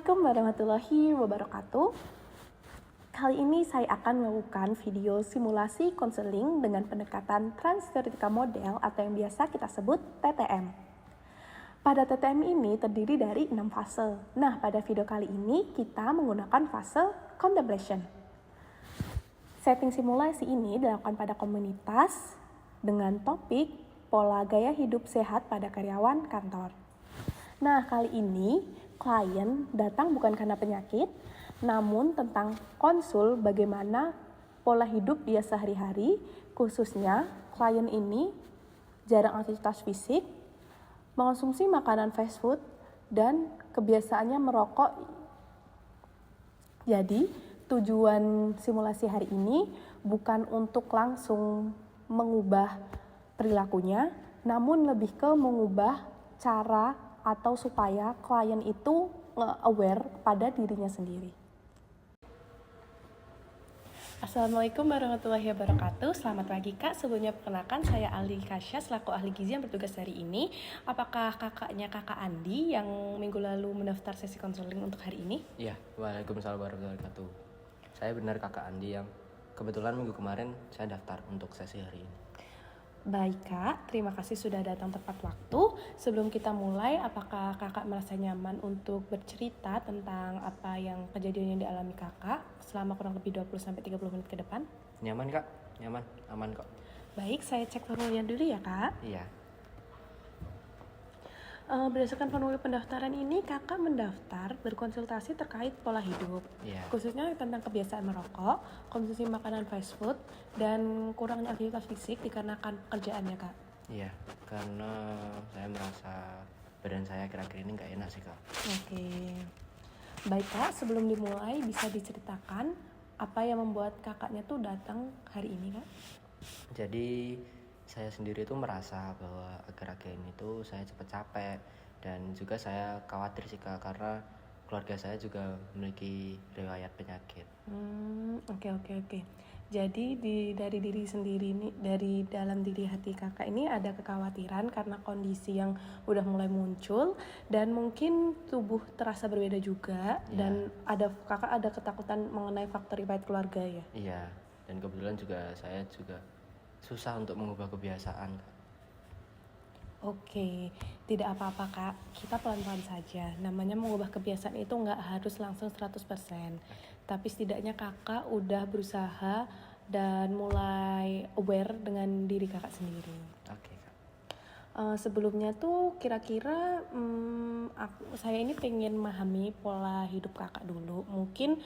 Assalamualaikum warahmatullahi wabarakatuh. Kali ini saya akan melakukan video simulasi konseling dengan pendekatan Trans-Theoretical Model atau yang biasa kita sebut TTM. Pada TTM ini terdiri dari 6 fase. Nah, pada video kali ini kita menggunakan fase Contemplation. Setting simulasi ini dilakukan pada komunitas dengan topik pola gaya hidup sehat pada karyawan kantor. Nah, kali ini klien datang bukan karena penyakit, namun tentang konsul bagaimana pola hidup dia sehari-hari, khususnya klien ini jarang aktivitas fisik, mengonsumsi makanan fast food, dan kebiasaannya merokok. Jadi, tujuan simulasi hari ini bukan untuk langsung mengubah perilakunya, namun lebih ke mengubah cara atau supaya klien itu aware pada dirinya sendiri. Assalamualaikum warahmatullahi wabarakatuh. Selamat pagi Kak. Sebelumnya perkenalkan saya Ali Kasya selaku ahli gizi yang bertugas hari ini. Apakah kakaknya Kakak Andi yang minggu lalu mendaftar sesi konseling untuk hari ini? Iya, waalaikumsalam warahmatullahi wabarakatuh. Saya benar Kakak Andi yang kebetulan minggu kemarin saya daftar untuk sesi hari ini. Baik Kak, terima kasih sudah datang tepat waktu. Sebelum kita mulai, apakah Kakak merasa nyaman untuk bercerita tentang apa yang kejadian yang dialami Kakak selama kurang lebih 20-30 menit ke depan? Nyaman Kak? Nyaman, aman kok. Baik, saya cek formulir dulu ya Kak. Iya. Berdasarkan formulir pendaftaran ini, Kakak mendaftar berkonsultasi terkait pola hidup, khususnya tentang kebiasaan merokok, konsumsi makanan fast food, dan kurangnya aktivitas fisik dikarenakan pekerjaannya, Kak. Iya, karena saya merasa badan saya akhir-akhir ini nggak enak sih Kak. Oke. Baik Kak, sebelum dimulai bisa diceritakan apa yang membuat kakaknya tuh datang hari ini Kak? Jadi saya sendiri tuh merasa bahwa akhir-akhir ini tuh saya cepat capek dan juga saya khawatir sih Kak karena keluarga saya juga memiliki riwayat penyakit. Oke. Jadi dari diri sendiri ini, dari dalam diri hati kakak ini ada kekhawatiran karena kondisi yang udah mulai muncul dan mungkin tubuh terasa berbeda juga dan kakak ada ketakutan mengenai faktor riwayat keluarga ya? Iya, dan kebetulan juga saya juga susah untuk mengubah kebiasaan. Oke, tidak apa-apa Kak, kita pelan-pelan saja. Namanya mengubah kebiasaan itu nggak harus langsung 100%. Tapi setidaknya kakak udah berusaha dan mulai aware dengan diri kakak sendiri. Oke Kak. Sebelumnya tuh kira-kira saya ini pengen memahami pola hidup kakak dulu. Mungkin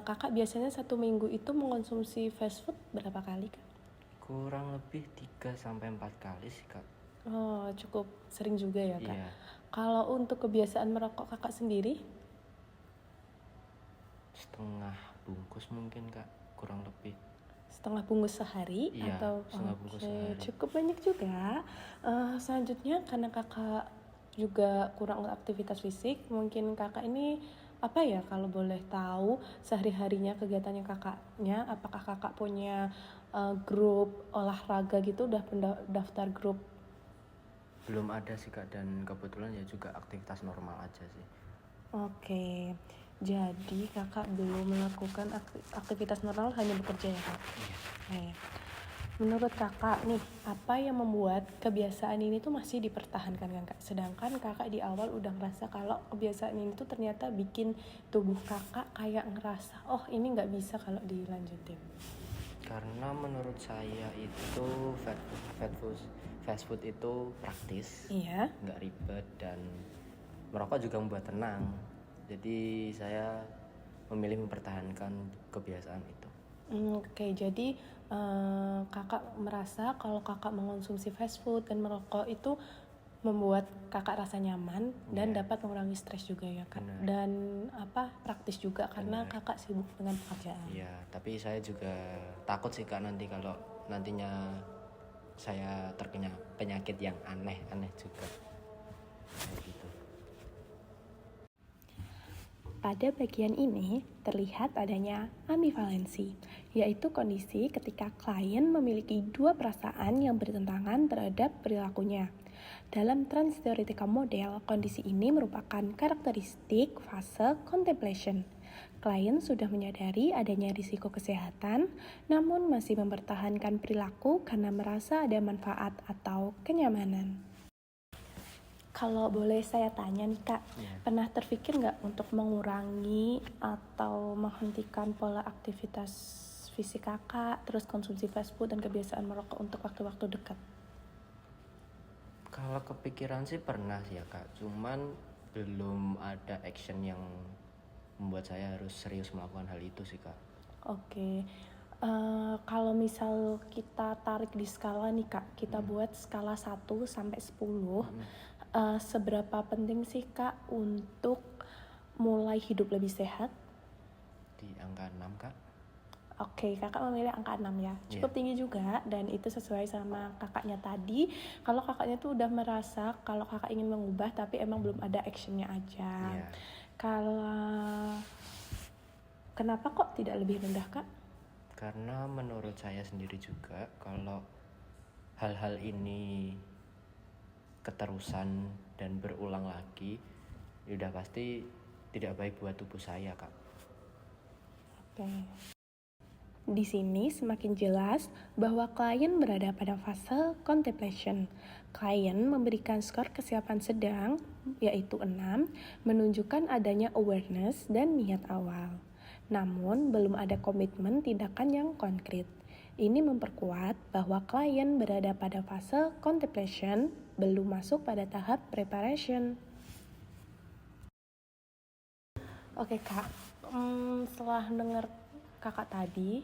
kakak biasanya 1 minggu itu mengonsumsi fast food berapa kali Kak? Kurang lebih 3-4 kali sih Kak. Oh, cukup sering juga ya Kak. Iya. Kalau untuk kebiasaan merokok kakak sendiri? Setengah bungkus mungkin Kak, kurang lebih. Setengah bungkus sehari? Iya, atau setengah bungkus sehari. Cukup banyak juga. Selanjutnya karena kakak juga kurang aktivitas fisik, mungkin kakak ini apa ya kalau boleh tahu sehari-harinya kegiatannya kakaknya, apakah kakak punya grup olahraga gitu, udah daftar grup? Belum ada sih Kak, dan kebetulan ya juga aktivitas normal aja sih. Oke, jadi kakak belum melakukan aktivitas normal, hanya bekerja ya Kak? Iya. Menurut kakak nih, apa yang membuat kebiasaan ini tuh masih dipertahankan kan Kak? Sedangkan kakak di awal udah ngerasa kalau kebiasaan ini tuh ternyata bikin tubuh kakak kayak ngerasa, oh ini nggak bisa kalau dilanjutin. Karena menurut saya itu fast food itu praktis, nggak ribet, dan merokok juga membuat tenang. Jadi saya memilih mempertahankan kebiasaan itu. Oke, jadi kakak merasa kalau kakak mengonsumsi fast food dan merokok itu membuat kakak rasa nyaman dan dapat mengurangi stres juga ya Kak. Benar. Dan praktis juga karena kakak sibuk dengan pekerjaan. Iya, tapi saya juga takut sih Kak nanti kalau nantinya saya terkena penyakit yang aneh-aneh juga. Kayak gitu. Pada bagian ini terlihat adanya ambivalensi, yaitu kondisi ketika klien memiliki dua perasaan yang bertentangan terhadap perilakunya. Dalam Trans-Theoretical Model, kondisi ini merupakan karakteristik fase contemplation. Klien sudah menyadari adanya risiko kesehatan, namun masih mempertahankan perilaku karena merasa ada manfaat atau kenyamanan. Kalau boleh saya tanya nih Kak, pernah terpikir nggak untuk mengurangi atau menghentikan pola aktivitas fisik Kakak, terus konsumsi fast food dan kebiasaan merokok untuk waktu-waktu dekat? Kalau kepikiran sih pernah sih ya Kak, cuman belum ada action yang membuat saya harus serius melakukan hal itu sih Kak. Oke, kalau misal kita tarik di skala nih Kak, kita buat skala 1 sampai 10, seberapa penting sih Kak untuk mulai hidup lebih sehat? Di angka 6 Kak. Oke, kakak memilih angka 6 ya. Cukup tinggi juga, dan itu sesuai sama kakaknya tadi. Kalau kakaknya tuh udah merasa kalau kakak ingin mengubah, tapi emang belum ada actionnya aja. Kalau kenapa kok tidak lebih rendah Kak? Karena menurut saya sendiri juga kalau hal-hal ini keterusan dan berulang lagi, udah pasti tidak baik buat tubuh saya Kak. Oke. Di sini semakin jelas bahwa klien berada pada fase contemplation. Klien memberikan skor kesiapan sedang, yaitu 6, menunjukkan adanya awareness dan niat awal. Namun, belum ada komitmen tindakan yang konkret. Ini memperkuat bahwa klien berada pada fase contemplation, belum masuk pada tahap preparation. Oke Kak, setelah dengar kakak tadi,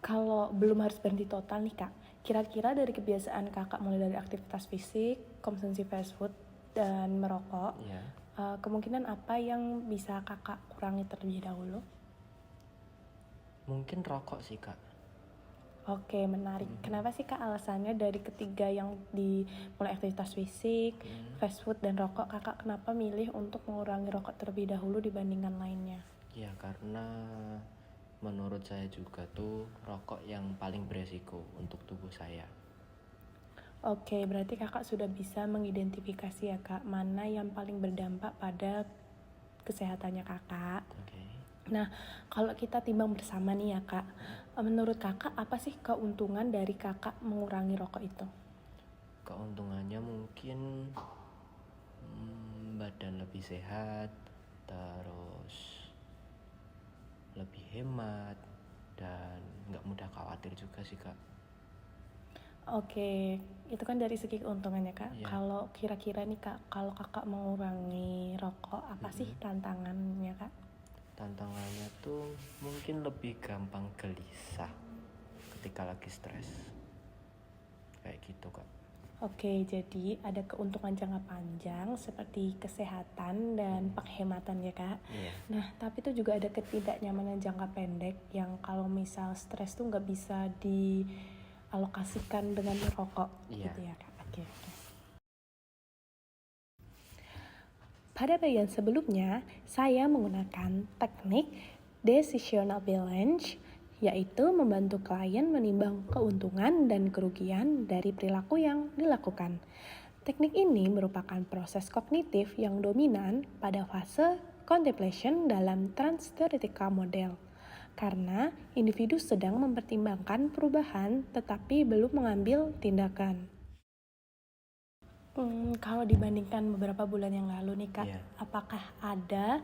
kalau belum harus berhenti total nih Kak, kira-kira dari kebiasaan kakak mulai dari aktivitas fisik, konsumsi fast food, dan merokok, kemungkinan apa yang bisa kakak kurangi terlebih dahulu? Mungkin rokok sih Kak. Oke, menarik. Kenapa sih Kak alasannya dari ketiga yang di mulai aktivitas fisik, fast food, dan rokok, kakak kenapa milih untuk mengurangi rokok terlebih dahulu dibandingkan lainnya? Ya karena menurut saya juga tuh rokok yang paling beresiko untuk tubuh saya. Oke, berarti kakak sudah bisa mengidentifikasi ya Kak, mana yang paling berdampak pada kesehatannya kakak. Nah, kalau kita timbang bersama nih ya Kak, menurut kakak apa sih keuntungan dari kakak mengurangi rokok itu? Keuntungannya mungkin badan lebih sehat, terus lebih hemat, dan nggak mudah khawatir juga sih Kak. Oke, itu kan dari segi keuntungannya Kak. Kalau kira-kira nih Kak, kalau kakak mengurangi rokok, apa sih tantangannya Kak? Tantangannya tuh mungkin lebih gampang gelisah ketika lagi stres, kayak gitu Kak. Oke, jadi ada keuntungan jangka panjang seperti kesehatan dan penghematan ya Kak. Nah, tapi itu juga ada ketidaknyamanan jangka pendek yang kalau misal stres tuh nggak bisa dialokasikan dengan merokok gitu ya Kak. Oke. Pada bagian sebelumnya, saya menggunakan teknik decisional balance, yaitu membantu klien menimbang keuntungan dan kerugian dari perilaku yang dilakukan. Teknik ini merupakan proses kognitif yang dominan pada fase contemplation dalam Trans-Theoretical Model, karena individu sedang mempertimbangkan perubahan tetapi belum mengambil tindakan. Kalau dibandingkan beberapa bulan yang lalu nih Kak, apakah ada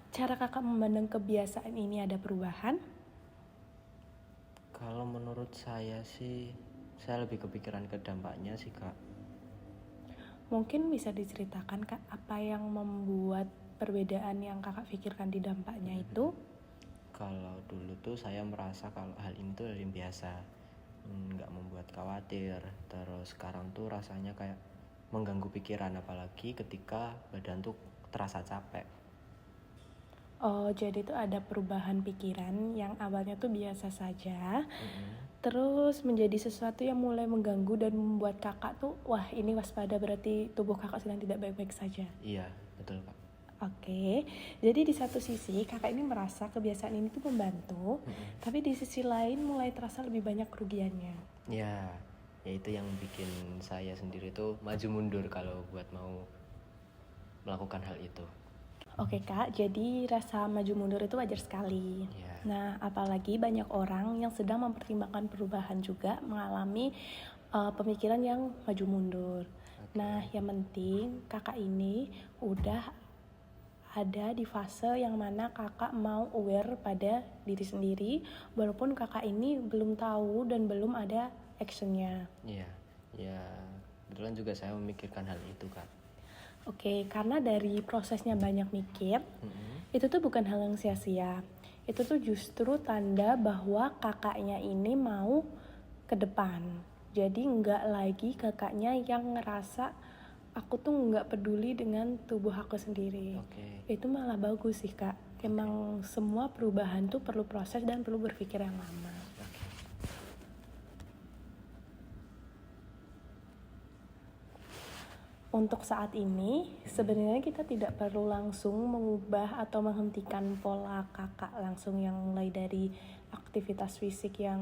cara kakak memandang kebiasaan ini ada perubahan? Kalau menurut saya sih, saya lebih kepikiran ke dampaknya sih Kak. Mungkin bisa diceritakan Kak, apa yang membuat perbedaan yang kakak pikirkan di dampaknya itu? Kalau dulu tuh saya merasa kalau hal ini tuh hal yang biasa, nggak membuat khawatir. Terus sekarang tuh rasanya kayak mengganggu pikiran, apalagi ketika badan tuh terasa capek. Oh, jadi itu ada perubahan pikiran yang awalnya tuh biasa saja, terus menjadi sesuatu yang mulai mengganggu dan membuat kakak tuh, wah ini waspada, berarti tubuh kakak sedang tidak baik-baik saja. Iya, betul Kak. Oke, jadi di satu sisi kakak ini merasa kebiasaan ini tuh membantu, tapi di sisi lain mulai terasa lebih banyak kerugiannya. Ya, Ya itu yang bikin saya sendiri tuh maju mundur kalau buat mau melakukan hal itu. Oke Kak, jadi rasa maju mundur itu wajar sekali. Ya. Nah, apalagi banyak orang yang sedang mempertimbangkan perubahan juga mengalami pemikiran yang maju mundur. Nah, yang penting kakak ini udah ada di fase yang mana kakak mau aware pada diri sendiri, walaupun kakak ini belum tahu dan belum ada actionnya. Iya, ya kebetulan juga saya memikirkan hal itu Kak. Oke, karena dari prosesnya banyak mikir, itu tuh bukan hal yang sia-sia. Itu tuh justru tanda bahwa kakaknya ini mau ke depan. Jadi nggak lagi kakaknya yang ngerasa aku tuh nggak peduli dengan tubuh aku sendiri. Itu malah bagus sih Kak. Emang semua perubahan tuh perlu proses dan perlu berpikir yang lama. Untuk saat ini, sebenarnya kita tidak perlu langsung mengubah atau menghentikan pola kakak langsung yang mulai dari aktivitas fisik yang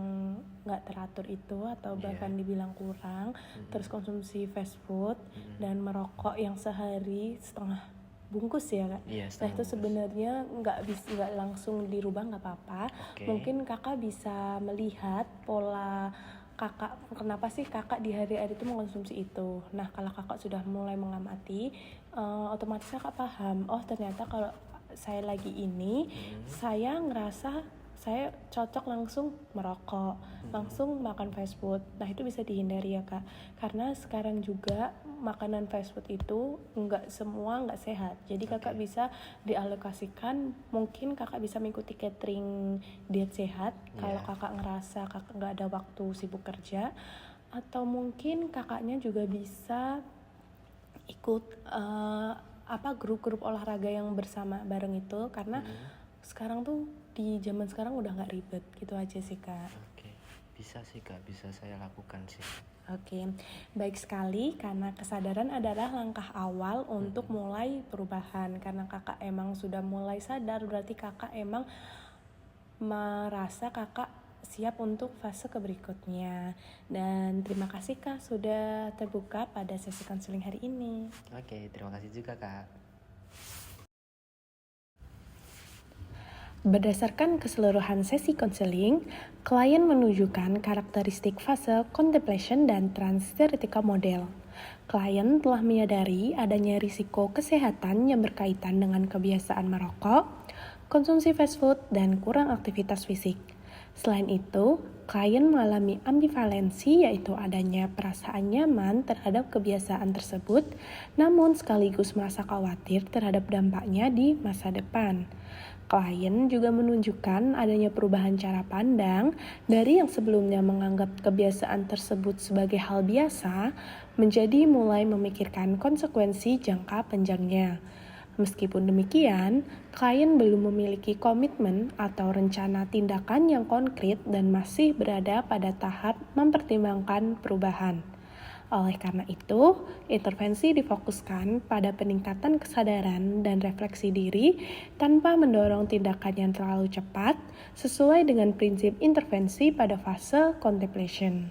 nggak teratur itu atau bahkan dibilang kurang, terus konsumsi fast food dan merokok yang sehari setengah bungkus ya Kak. Nah itu sebenarnya nggak langsung dirubah, nggak apa-apa. Mungkin kakak bisa melihat pola kakak, kenapa sih kakak di hari-hari itu mengkonsumsi itu. Nah kalau kakak sudah mulai mengamati, otomatis kakak paham, oh ternyata kalau saya lagi ini, saya ngerasa saya cocok langsung merokok, langsung makan fast food. Nah itu bisa dihindari ya Kak, karena sekarang juga makanan fast food itu nggak sehat. Jadi kakak bisa dialokasikan, mungkin kakak bisa mengikuti catering diet sehat kalau kakak ngerasa kakak nggak ada waktu sibuk kerja, atau mungkin kakaknya juga bisa ikut grup-grup olahraga yang bersama bareng itu, karena sekarang tuh di zaman sekarang udah nggak ribet gitu aja sih Kak. Bisa sih Kak, bisa saya lakukan sih. Oke, baik sekali, karena kesadaran adalah langkah awal untuk mulai perubahan. Karena kakak emang sudah mulai sadar, berarti kakak emang merasa kakak siap untuk fase berikutnya. Dan terima kasih Kak sudah terbuka pada sesi konseling hari ini. Oke, terima kasih juga Kak. Berdasarkan keseluruhan sesi konseling, klien menunjukkan karakteristik fase contemplation dan trans-theoretical model. Klien telah menyadari adanya risiko kesehatan yang berkaitan dengan kebiasaan merokok, konsumsi fast food, dan kurang aktivitas fisik. Selain itu, klien mengalami ambivalensi, yaitu adanya perasaan nyaman terhadap kebiasaan tersebut, namun sekaligus merasa khawatir terhadap dampaknya di masa depan. Klien juga menunjukkan adanya perubahan cara pandang dari yang sebelumnya menganggap kebiasaan tersebut sebagai hal biasa, menjadi mulai memikirkan konsekuensi jangka panjangnya. Meskipun demikian, klien belum memiliki komitmen atau rencana tindakan yang konkret dan masih berada pada tahap mempertimbangkan perubahan. Oleh karena itu, intervensi difokuskan pada peningkatan kesadaran dan refleksi diri tanpa mendorong tindakan yang terlalu cepat, sesuai dengan prinsip intervensi pada fase contemplation.